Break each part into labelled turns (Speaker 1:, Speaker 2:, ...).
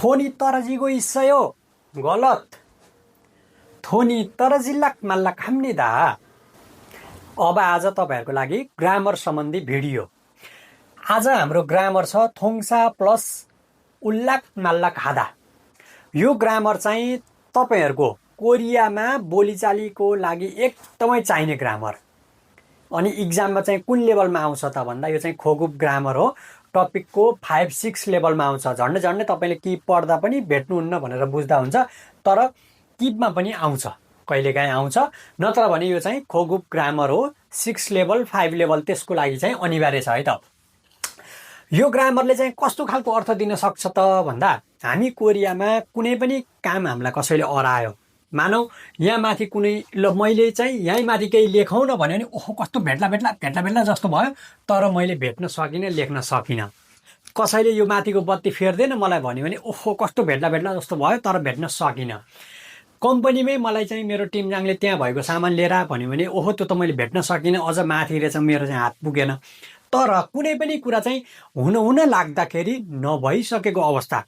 Speaker 1: थोनी तरजीको इस्सयो गलत थोनी तरजिल्लाक माल्लाक हाम्निदा। अब आज तपाईहरुको लागि ग्रामर सम्बन्धी भिडियो। आज हाम्रो ग्रामर छ थोङसा प्लस उल्लाक माल्लाक हादा। यो ग्रामर चाहिँ तपाईहरुको कोरियामा बोलीचालीको लागि एकदमै चाहिने ग्रामर। अनि इक्जाममा चाहिँ कुन लेभलमा आउँछ त भन्दा यो चाहिँ खोगुप ग्रामर हो। टपिकको 5-6 लेभलमा आउँछ। झन्डै झन्डै तपाईले की पढ्दा पनि भेट्नुहुन्न भनेर बुझ्दा हुन्छ, तर कीमा पनि आउँछ, कहिलेकाहीँ आउँछ। नत्र भने यो चाहिँ खोगुप ग्रामर हो। 6 लेभल 5 लेभल त्यसको लागि चाहिँ अनिवार्य छ है त। यो ग्रामरले चाहिँ कस्तो खालको अर्थ दिन सक्छ त भन्दा हामी कोरियामा कुनै पनि काम हामीलाई कसैले अरायो, मानौ यहाँ माथि कुनै मैले चाहिँ यहीँ माथि केही लेखौँ न भन्यो भने ओहो कस्तो भेट्ला जस्तो भयो, तर मैले भेट्न सकिनँ, लेख्न सकिनँ। कसैले यो माथिको बत्ती फेर्दैन मलाई भन्यो भने ओहो कस्तो भेट्ला जस्तो भयो, तर भेट्न सकिनँ। कम्पनीमै मलाई चाहिँ मेरो टिमजाङले त्यहाँ भएको सामान लिएर भन्यो भने ओहो त्यो त मैले भेट्न सकिनँ, अझ माथि रहेछ मेरो चाहिँ हात पुगेन। तर कुनै पनि कुरा चाहिँ हुन लाग्दाखेरि नभइसकेको अवस्था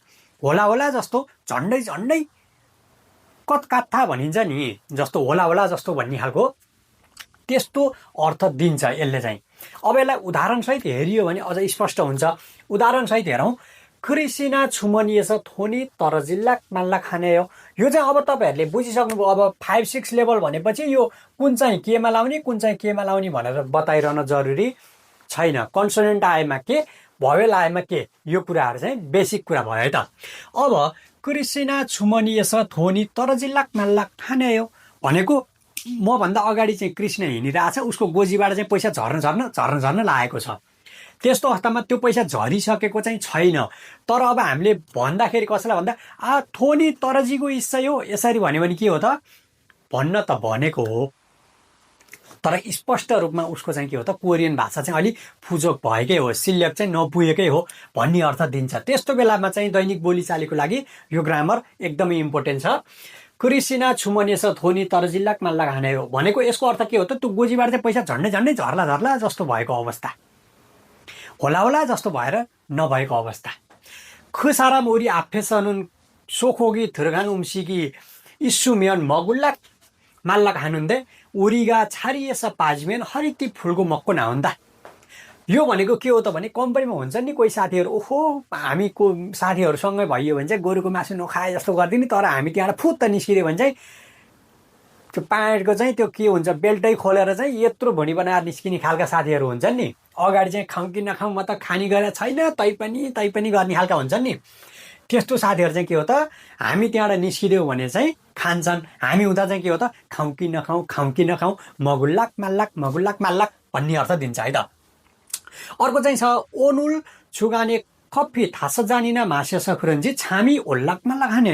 Speaker 1: होला जस्तो झन्डै कत्काथा भनिन्छ नि, जस्तो होला जस्तो भन्ने खालको त्यस्तो अर्थ दिन्छ यसले चाहिँ। अब यसलाई उदाहरणसहित हेरियो भने अझ स्पष्ट हुन्छ। उदाहरणसहित हेरौँ। क्रिसिना छुमनिएछ थोनी तरजिल्लाक माल्ला खाने हो। यो चाहिँ अब तपाईहरुले बुझिसक्नुभयो। अब 5-6 लेभल भनेपछि यो कुन चाहिँ केमा लाउने कुन चाहिँ केमा लाउने भनेर बताइरहन जरुरी छैन। कन्सोनेन्ट आएमा के, भवेल आएमा के, यो कुराहरु चाहिँ बेसिक कुरा भयो है त। अब क्रिसिना छुमनिएछ थोनी तरजिल्लाक माल्ला खाने हो भनेको म भन्दा अगाडि चाहिँ कृष्ण हिँडिरहेछ, उसको गोजीबाट चाहिँ पैसा झर्न लागेको छ। त्यस्तो अवस्थामा त्यो पैसा झरिसकेको चाहिँ छैन। तर अब हामीले भन्दाखेरि कसैलाई भन्दा थोनी तरजीको इच्छा हो यसरी भन्यो भने के हो त, भन्न त भनेको हो, तर स्पष्ट रूपमा उसको चाहिँ के हो त, कोरियन भाषा चाहिँ अलि फुजोक भएकै हो, सिल्लेक चाहिँ नपुगेकै हो भन्ने अर्थ दिन्छ। त्यस्तो बेलामा चाहिँ दैनिक बोलीचालीको लागि यो ग्रामर एकदमै इम्पोर्टेन्ट छ। क्रिसिना छुमनिएछ थोनी तरजिल्लाक माल्ला खाने हो भनेको यसको अर्थ के हो त, त्यो गोजीबाट चाहिँ पैसा झन्डै झर्ला जस्तो भएको अवस्था, होला जस्तो भएर नभएको अवस्था। खुसारा मोरी आफेसनुन सोखोगी थुर्गान उम्सीकी इस्सुमियन मगुल्लाक माल्ला खानुन्दे उरीगा छारिएछ पाजमेन हरिती फुलको मक्को नहुँदा। यो भनेको के हो त भने कम्पनीमा हुन्छ नि कोही साथीहरु, ओहो हामी को साथीहरुसँगै भइयो भने चाहिँ गोरुको मासु नखाए जस्तो गर्दिने, तर हामी त्यहाँबाट फुत्त निस्कियो भने चाहिँ त्यो प्यान्टको चाहिँ त्यो के हुन्छ बेल्टै खोलेर चाहिँ यत्रो भुँडी बनाएर निस्किने खालका साथीहरु हुन्छन् नि। अगाडि चाहिँ खाउँ कि नखाउँ म त खानी गरेर छैन तै पनि गर्ने खालका हुन्छन् नि। त्यस्तो साथीहरु चाहिँ के हो त, हामी त्यहाँबाट निस्किदियो भने चाहिँ खान्छन्, हामी हुँदा चाहिँ के हो त खाउँ कि नखाउँ मगुल्लाक माल्लाक भन्ने अर्थ दिन्छ है त। अर्को चाहिँ छ ओनुल छुगाने कफी थास जानिन मासेस खुरन्जी छामी ओल्लाक माल्ला खाने।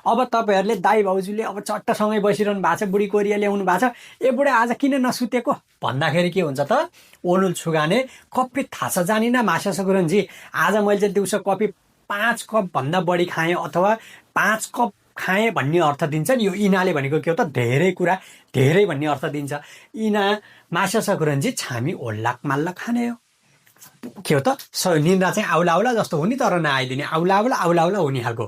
Speaker 1: अब तपाईहरुले दाइ भाउजूले अब चट्टसँगै बसिरहनु भएको छ, बुढी कोरिया ल्याउनु भएको छ, ए बुढा आज किन नसुतेको भन्दाखेरि के हुन्छ त, ओनुल छुगाने कफी थास जानिन मासेस खुरन्जी, आज मैले चाहिँ दिउँसो कफी 5 कप भन्दा बढी खाएँ अथवा 5 कप खाएँ भन्ने अर्थ दिन्छ नि। यो इनाले भनेको के हो त, धेरै भन्ने अर्थ दिन्छ। इना मासेस खुरन्जी छामी ओल्लाक माल्ला खाने हो के हो त, निन्द्रा चाहिँ आउला जस्तो हुने तर नआइदिने, आउला हुने खालको।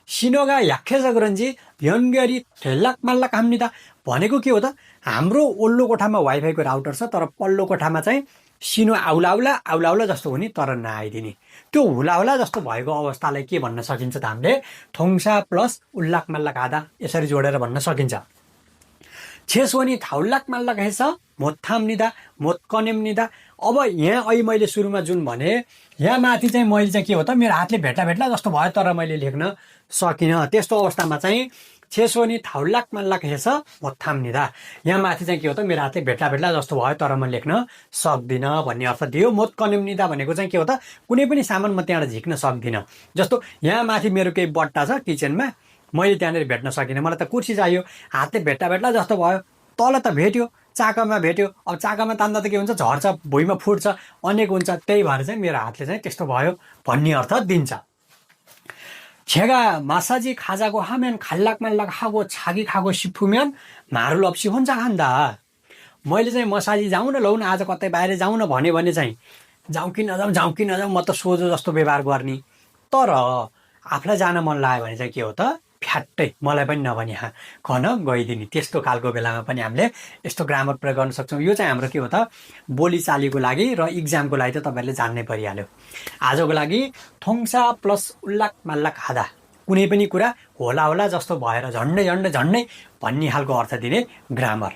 Speaker 1: सिनोगा याखेस गुरन्जी भ्यङ्गरी ठेल्लाक माल्लाक हाम्नी त भनेको के हो त, हाम्रो ओल्लो कोठामा वाइफाईको राउटर छ तर पल्लो कोठामा चाहिँ सिनो आउला जस्तो हुने तर नआइदिने। त्यो हुला जस्तो भएको अवस्थालाई के भन्न सकिन्छ त, हामीले थोङसा प्लस उल्लाक माल्लाक हादा यसरी जोडेर भन्न सकिन्छ। छेसवनी थाउल्लाक माल्लाक हेस मोत्थाम्निदा मोत्कनेम्निदा। अब यहाँ अहिले मैले सुरुमा जुन भने यहाँ माथि चाहिँ मैले चाहिँ के हो त, मेरो हातले भेट्ला जस्तो भयो तर मैले लेख्न सकिनँ। त्यस्तो अवस्थामा चाहिँ छेसवनी थाउल्लाक माल्लाक हेस मोत्थाम्निदा, यहाँ माथि चाहिँ के हो त, मेरो हातले भेट्ला जस्तो भयो तर म लेख्न सक्दिनँ भन्ने अर्थ दियो। मोत्कनेम्निदा भनेको चाहिँ के हो त, कुनै पनि सामान म त्यहाँबाट झिक्न सक्दिनँ। जस्तो यहाँ माथि मेरो केही बट्टा छ किचनमा, मैले त्यहाँनिर भेट्न सकिनँ, मलाई त कुर्सी चाहियो, हातले भेट्ला जस्तो भयो, तल त भेट्यो, चाकामा भेट्यो, अब चाकामा तान्दा त के हुन्छ, झर्छ, भुइँमा फुट्छ, अनेक हुन्छ, त्यही भएर चाहिँ मेरो हातले चाहिँ त्यस्तो भयो भन्ने अर्थ दिन्छ। छेगा मासाजी खाजाको हामेन खाल्लाक माल्लाक खागो छागी खागो सिफुम्यान मारु लप्सी हुन्छ खान्दा। मैले चाहिँ मसाजी जाउँ न, लौ न आज कतै बाहिर जाउँ न भने चाहिँ जाउँ कि नजाउँ म त सोझो जस्तो व्यवहार गर्ने, तर आफूलाई जान मन लाग्यो भने चाहिँ के हो त फ्याट्टै मलाई पनि नभनी खन गइदिने त्यस्तो खालको बेलामा पनि हामीले यस्तो ग्रामर प्रयोग गर्न सक्छौँ। यो चाहिँ हाम्रो के हो त बोलीचालीको लागि र इक्जामको लागि त तपाईँहरूले जान्नै परिहाल्यो। आजको लागि थोङ्सा प्लस उल्लाक माल्लाक हादा कुनै पनि कुरा होला होला जस्तो भएर झन्डै झन्डै झन्डै भन्ने खालको अर्थ दिने ग्रामर।